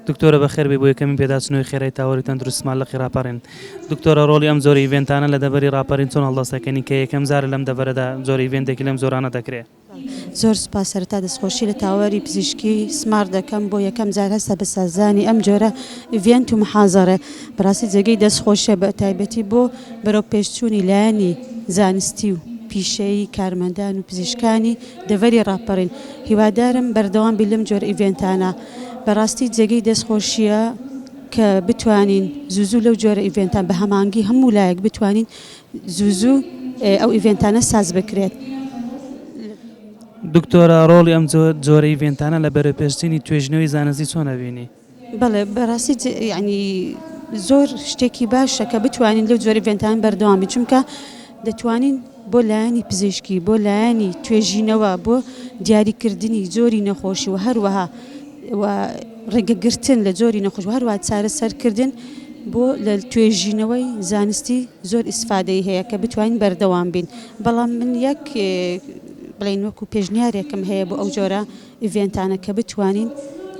دکتۆرە بەخێر بێ بۆ یەکەمین پێداچنەوەی خێرای تاوەری تەندروستمان لە ڕاپەڕین. دکتۆرە ڕۆڵی ئەم زۆر ئیڤێنتانە لە دەبەری ڕاپەڕین چۆن هەڵدەستەکەنی کە یەکەم جارە لەم دەبەرەدا زۆر ئیڤێنتێکی لەم زۆرانە دەکرێت؟ زۆر سوپاس سەرەتا دەستخۆشی لە تاوەری پزیشکی سمار دەکەم بۆ یەکەم جار هەستە بە سازانی ئەم جۆرە ئیڤێنت و محازەرە. بەڕاستی جێگەی دەستخۆشیە بە تایبەتی بۆ بەرەو پێشچوونی لایەنی زانستی و پیشەیی کارمەندان و پزیشکانی دەڤەری ڕاپەڕین. هیوادارم بەردەوام بی لەم جۆرە ئیڤێنتانە. بەڕاستی جێگەی دەستخۆشیە کە بتوانین زوو لەو جۆرە ئیڤێنتان بە هەمانگی هەموو لایەک بتوانین زوو ئەو ئیڤێنتانە ساز بکرێت. دکتۆرە ڕۆڵی ئەم جۆرە ئیڤێنتانە لە بەرەوپێشچوونی توێژینەوەی زانستی چۆن ئەبینی؟ بەڵێ بەڕاستی ینی زۆر شتێکی باشە کە بتوانین لەو جۆرە ئیڤێنتان بەردەوام بین، چونکە دەتوانین بۆ لایەنی پزیشکی، بۆ لایەنی توێژینەوە، بۆ دیاریکردنی جۆری نەخۆشی و هەروەها ڕێگەگرتن لە جۆری نەخۆش و هەروەها چارەسەرکردن بۆ لە توێژینەوەی زانستی زۆر ئیسفادەی هەیە کە بتوانین بەردەوام بین. بەڵام من یەک بڵین وەکو پێشنیارێکم هەیە بۆ ئەو جۆرە ئیڤێنتانە کە بتوانین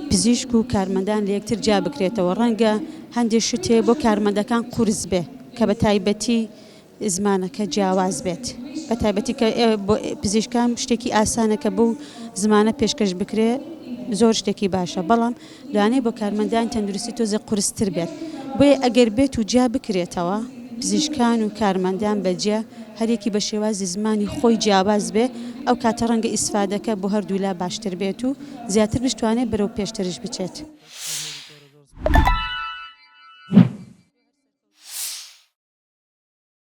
پزیشک و کارمەندان لە یەکتر جا بکرێتەوە. ڕەنگە هەندێک شتێ بۆ کارمەندەکان قورس بێ کە بە تایبەتی زمانەکە جیاواز بێت، بە تایبەتی کە بۆ پزیشکان شتێکی ئاسانە کە بەو زمانە پێشکەش بکرێ زۆر شتێکی باشە، بەڵام لەوانەیە بۆ کارمەندان تەندروستی تۆزە قورستر بێت. بۆیە ئەگەر بێت و جیا بکرێتەوە پزیشکان و کارمەندان بەجێ هەرێکی بە شێوازی زمانی خۆی جیاواز بێ، ئەو کاتە ڕەنگە ئیسفادەکە بۆ هەردوولا باشتر بێت و زیاتر بتوانێت بەرەو پێشترش بچێت.